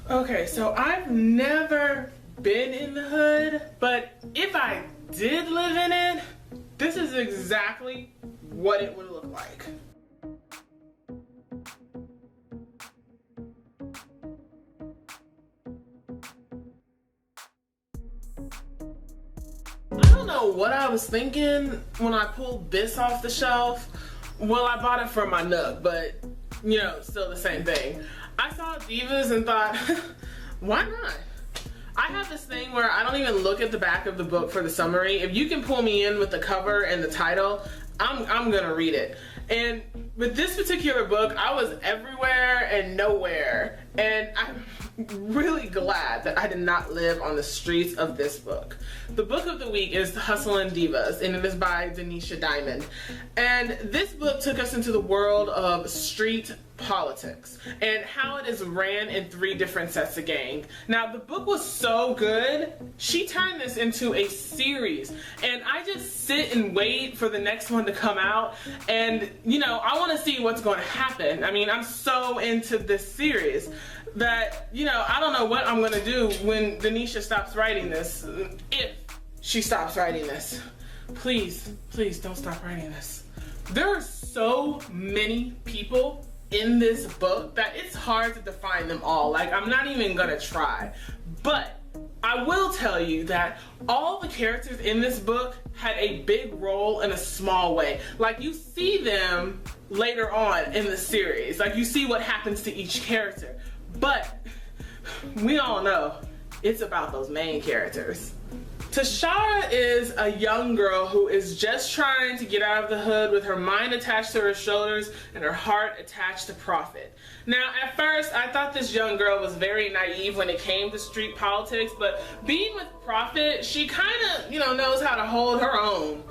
Okay, so I've never been in the hood, but if I did live in it, this is exactly what it would look like. I don't know what I was thinking when I pulled this off the shelf. Well, I bought it for my Nook, but you know, still the same thing. I saw Divas and thought, why not? I have this thing where I don't even look at the back of the book for the summary. If you can pull me in with the cover and the title, I'm gonna read it. And with this particular book, I was everywhere and nowhere. And I'm really glad that I did not live on the streets of this book. The book of the week is Hustlin Divas, and it is by Denisha Diamond. And this book took us into the world of street politics and how it is ran in 3 different sets of gang. Now, the book was so good, she turned this into a series, and I just sit and wait for the next one to come out, and you know, I want to see what's going to happen. I mean, I'm so into this series that, you know, I don't know what I'm going to do when Denisha stops writing this. If she stops writing this. Please, please don't stop writing this. There are so many people in this book that it's hard to define them all. Like, I'm not even gonna try. But I will tell you that all the characters in this book had a big role in a small way. Like, you see them later on in the series. Like, you see what happens to each character. But we all know it's about those main characters. Tashara is a young girl who is just trying to get out of the hood with her mind attached to her shoulders and her heart attached to profit. Now, at first, I thought this young girl was very naive when it came to street politics, but being with Profit, she kind of, you know, knows how to hold her own.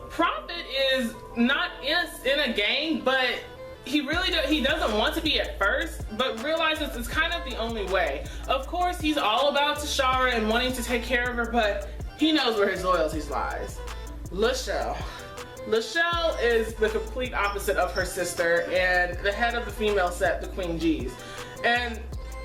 Profit is not in a gang, but he doesn't want to be at first, but realizes it's kind of the only way. Of course, he's all about Tashara and wanting to take care of her, but he knows where his loyalties lies. Lachelle. Lachelle is the complete opposite of her sister and the head of the female set, the Queen G's. And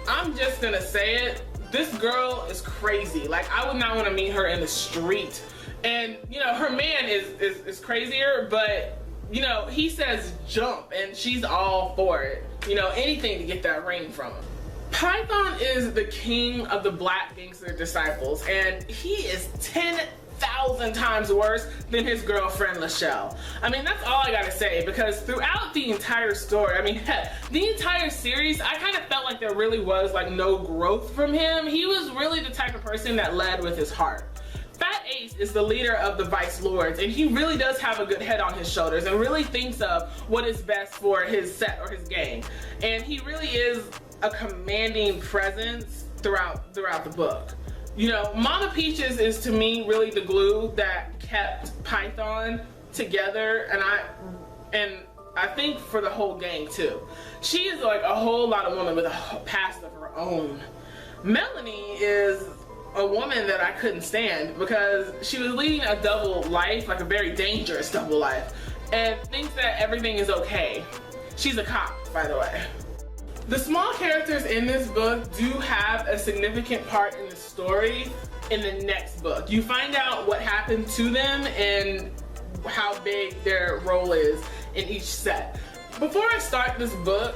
I'm just gonna say it, this girl is crazy. Like, I would not want to meet her in the street. And you know, her man is crazier, but you know, he says jump and she's all for it. You know, anything to get that ring from him. Python is the king of the black gangster disciples, and he is 10,000 times worse than his girlfriend Lachelle. I mean, that's all I gotta say, because throughout the entire story, I mean, the entire series, I kind of felt like there really was like no growth from him. He was really the type of person that led with his heart. Fat Ace is the leader of the Vice Lords, and he really does have a good head on his shoulders and really thinks of what is best for his set or his gang. And he really is a commanding presence throughout the book. You know, Mama Peaches is to me really the glue that kept Python together, and I think for the whole gang too. She is like a whole lot of woman with a past of her own. Melanie is a woman that I couldn't stand because she was leading a double life, like a very dangerous double life, and thinks that everything is okay. She's a cop, by the way. The small characters in this book do have a significant part in the story in the next book. You find out what happened to them and how big their role is in each set. Before I start this book,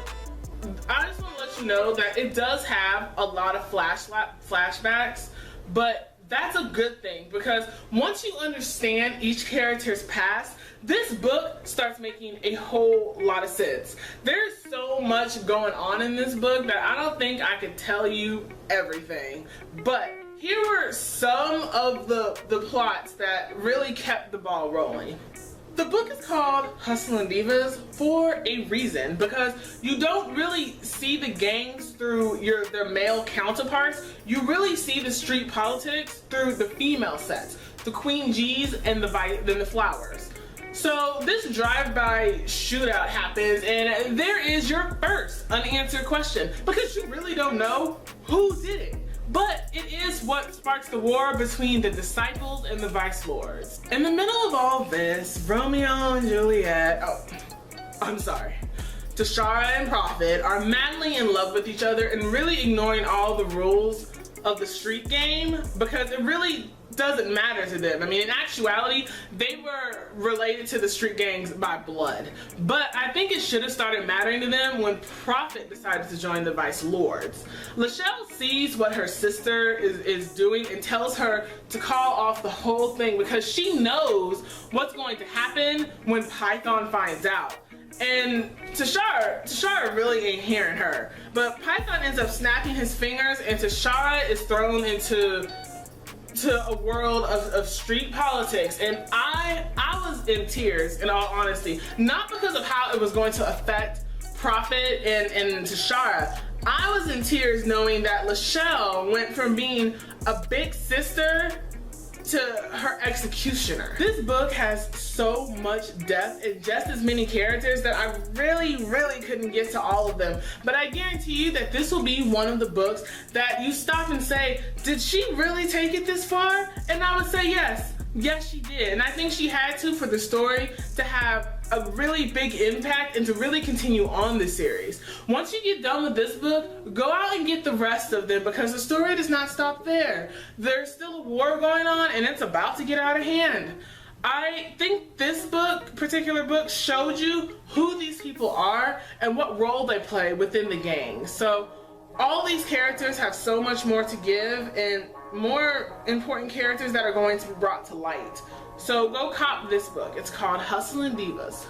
I just want to let you know that it does have a lot of flashbacks, but that's a good thing, because once you understand each character's past, this book starts making a whole lot of sense. There's so much going on in this book that I don't think I could tell you everything, but here were some of the plots that really kept the ball rolling. The book is called Hustlin Divas for a reason, because you don't really see the gangs through their male counterparts. You really see the street politics through the female sets, the Queen G's and the Flowers. So this drive-by shootout happens, and there is your first unanswered question, because you really don't know who did it. But it is what sparks the war between the disciples and the Vice Lords. In the middle of all this, Romeo and Juliet, Tashara and Prophet are madly in love with each other and really ignoring all the rules of the street game because it really doesn't matter to them. I mean, in actuality, they were related to the street gangs by blood. But I think it should have started mattering to them when Prophet decided to join the Vice Lords. Lachelle sees what her sister is doing and tells her to call off the whole thing because she knows what's going to happen when Python finds out. And Tashara really ain't hearing her. But Python ends up snapping his fingers and Tashara is thrown into a world of street politics. And I was in tears, in all honesty. Not because of how it was going to affect Prophet and Tashara. I was in tears knowing that Lachelle went from being a big sister to her executioner. This book has so much depth and just as many characters that I really couldn't get to all of them. But I guarantee you that this will be one of the books that you stop and say, did she really take it this far? And I would say yes. Yes, she did. And I think she had to for the story to have a really big impact and to really continue on this series. Once you get done with this book, go out and get the rest of them because the story does not stop there. There's still a war going on and it's about to get out of hand. I think this particular book showed you who these people are and what role they play within the gang. So all these characters have so much more to give and more important characters that are going to be brought to light. So go cop this book. It's called Hustlin' Divas.